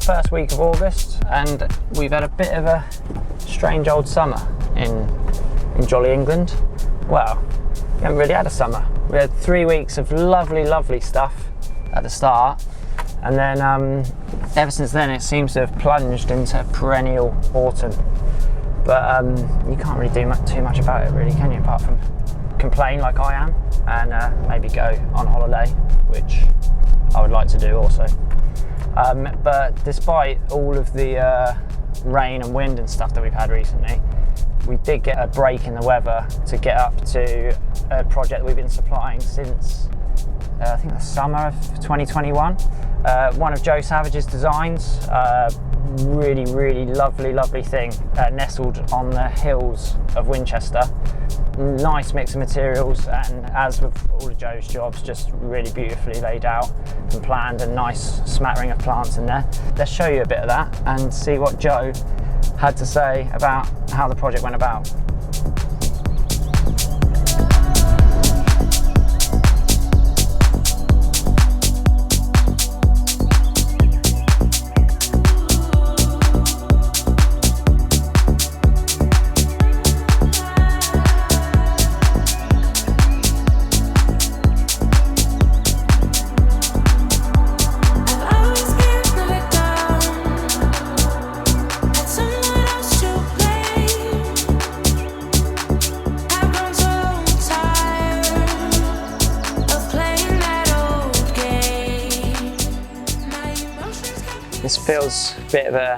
first week of August and we've had a bit of a strange old summer in jolly England. Well, we haven't really had a summer. We had 3 weeks of lovely stuff at the start, and then ever since then it seems to have plunged into perennial autumn. But you can't really do too much about it, really, can you, apart from complain like I am and maybe go on holiday, which I would like to do also. But despite all of the rain and wind and stuff that we've had recently, we did get a break in the weather to get up to a project that we've been supplying since I think the summer of 2021. One of Joe Savage's designs, really lovely thing, nestled on the hills of Winchester. Nice mix of materials, and as with all of Joe's jobs, just really beautifully laid out and planned, and nice smattering of plants in there. Let's show you a bit of that and see what Joe had to say about how the project went about. This feels a bit of a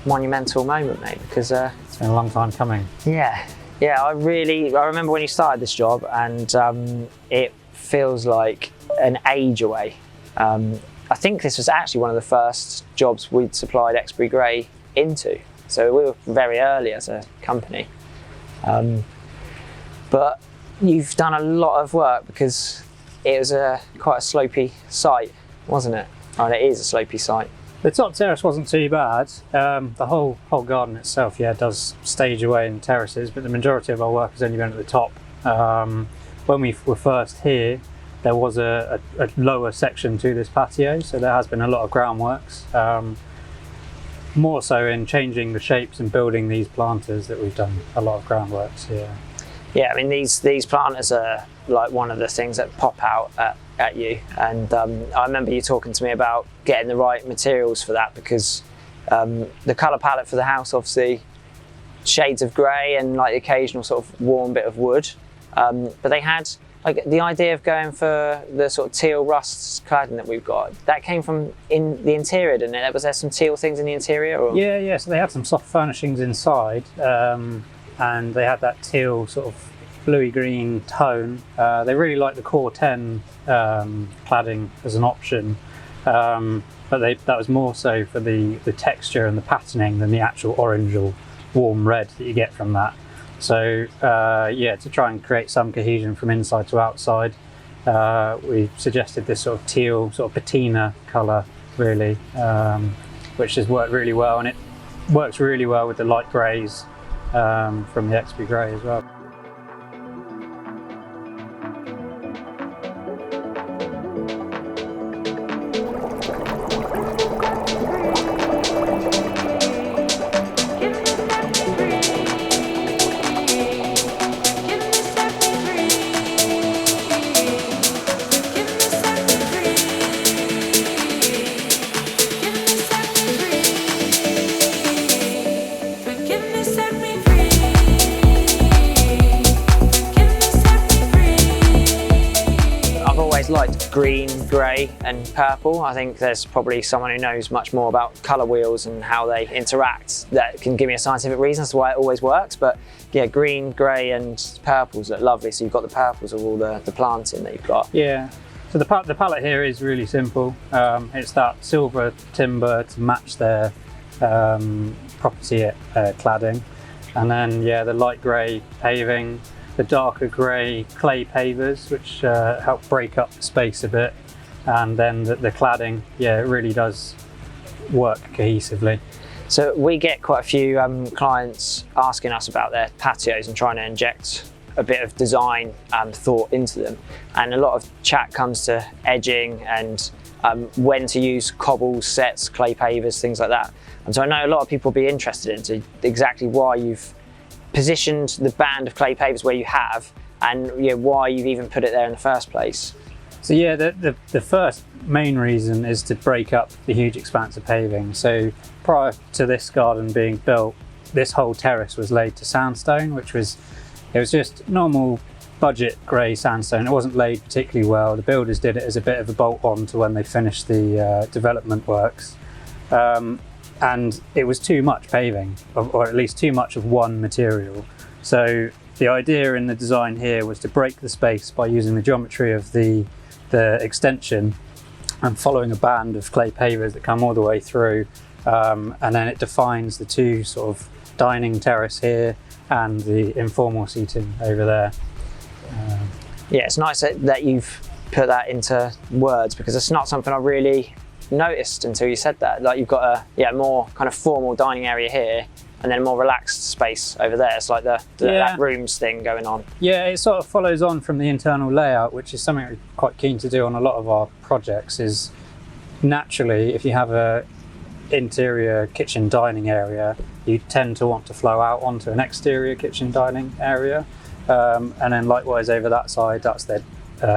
monumental moment, mate, because it's been a long time coming. Yeah, I remember when you started this job, and it feels like an age away. I think this was actually one of the first jobs we'd supplied Exbury Grey into, so we were very early as a company. But you've done a lot of work because it was quite a slopey site, wasn't it? And it is a slopey site. The top terrace wasn't too bad. The whole garden itself, does stage away in terraces, but the majority of our work has only been at the top. When we were first here, there was a lower section to this patio, so there has been a lot of groundworks. More so in changing the shapes and building these planters that we've done a lot of groundworks here. Yeah, I mean these planters are like one of the things that pop out at you, and I remember you talking to me about getting the right materials for that, because the colour palette for the house, obviously shades of grey and like the occasional sort of warm bit of wood, but they had like the idea of going for the sort of teal rust cladding that we've got. That came from in the interior, didn't it? Was there some teal things in the interior? Or? Yeah, so they had some soft furnishings inside, and they had that teal sort of bluey green tone. They really liked the core 10 cladding as an option, but that was more so for the texture and the patterning than the actual orange or warm red that you get from that. So to try and create some cohesion from inside to outside, we suggested this sort of teal, sort of patina colour, really, which has worked really well, and it works really well with the light greys from the Exbury Grey as well. Liked green, grey and purple. I think there's probably someone who knows much more about colour wheels and how they interact that can give me a scientific reason as to why it always works. But yeah, green, grey and purples look lovely. So you've got the purples of all the planting that you've got. Yeah, so the palette here is really simple. It's that silver timber to match their property cladding, and then the light grey paving, the darker grey clay pavers, which help break up the space a bit, and then the cladding, it really does work cohesively. So we get quite a few clients asking us about their patios and trying to inject a bit of design thought into them, and a lot of chat comes to edging and when to use cobbles, sets, clay pavers, things like that. And so I know a lot of people will be interested into exactly why you've positioned the band of clay pavers where you have, and why you've even put it there in the first place. So yeah, the first main reason is to break up the huge expanse of paving. So prior to this garden being built, this whole terrace was laid to sandstone, it was just normal budget grey sandstone. It wasn't laid particularly well. The builders did it as a bit of a bolt-on to when they finished the development works. And it was too much paving, or at least too much of one material. So the idea in the design here was to break the space by using the geometry of the extension and following a band of clay pavers that come all the way through, and then it defines the two sort of dining terrace here and the informal seating over there. Yeah, it's nice that you've put that into words, because it's not something I really noticed until you said that. Like, you've got a more kind of formal dining area here, and then a more relaxed space over there. It's like that rooms thing going on. Yeah, it sort of follows on from the internal layout, which is something we're quite keen to do on a lot of our projects. Is naturally, if you have a interior kitchen dining area, you tend to want to flow out onto an exterior kitchen dining area, and then likewise over that side, that's their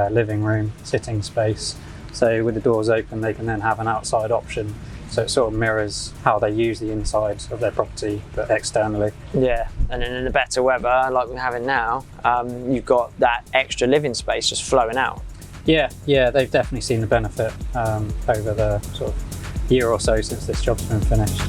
living room, sitting space. So with the doors open, they can then have an outside option. So it sort of mirrors how they use the inside of their property, but externally. Yeah, and then in the better weather, like we're having now, you've got that extra living space just flowing out. Yeah, they've definitely seen the benefit over the sort of year or so since this job's been finished.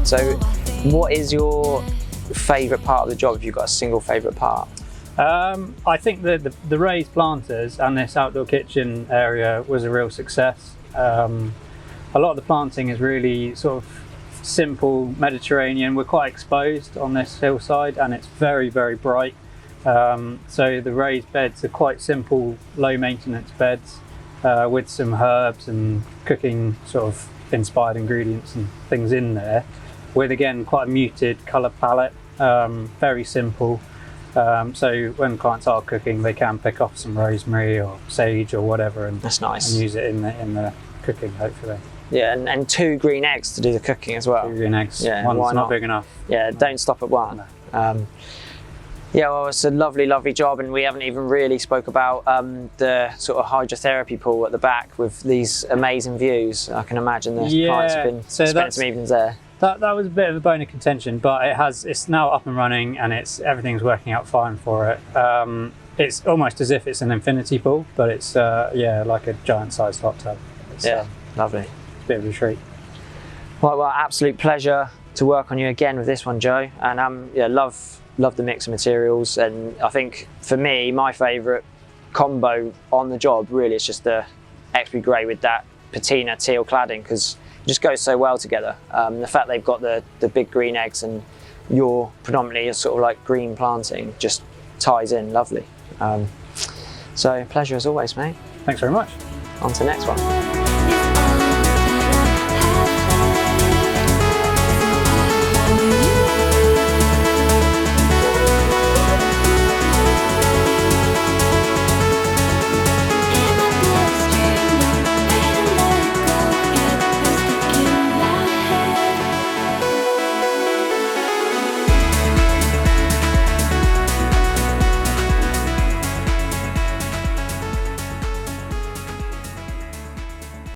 So what is your favourite part of the job, if you've got a single favourite part? I think the raised planters and this outdoor kitchen area was a real success. A lot of the planting is really sort of simple Mediterranean. We're quite exposed on this hillside and it's very, very bright. So the raised beds are quite simple, low maintenance beds with some herbs and cooking sort of inspired ingredients and things in there, with again quite a muted colour palette, very simple. So when clients are cooking, they can pick off some rosemary or sage or whatever, and that's nice, and use it in the cooking, hopefully. Yeah, and 2 green eggs to do the cooking as well. 2 green eggs. Yeah, one's not big enough. Yeah, don't stop at one. No. Yeah, well, it's a lovely, lovely job, and we haven't even really spoke about the sort of hydrotherapy pool at the back with these amazing views. I can imagine the clients have been spending some evenings there. That was a bit of a bone of contention, but it's now up and running, and everything's working out fine for it. It's almost as if it's an infinity pool, but it's like a giant-sized hot tub. It's, lovely. It's a bit of a treat. Well, absolute pleasure to work on you again with this one, Joe. And love the mix of materials. And I think for me, my favourite combo on the job really is just the Exbury Grey with that patina teal cladding, because it just goes so well together. The fact they've got the big green eggs and your predominantly sort of like green planting just ties in lovely. So pleasure as always, mate. Thanks very much. On to the next one.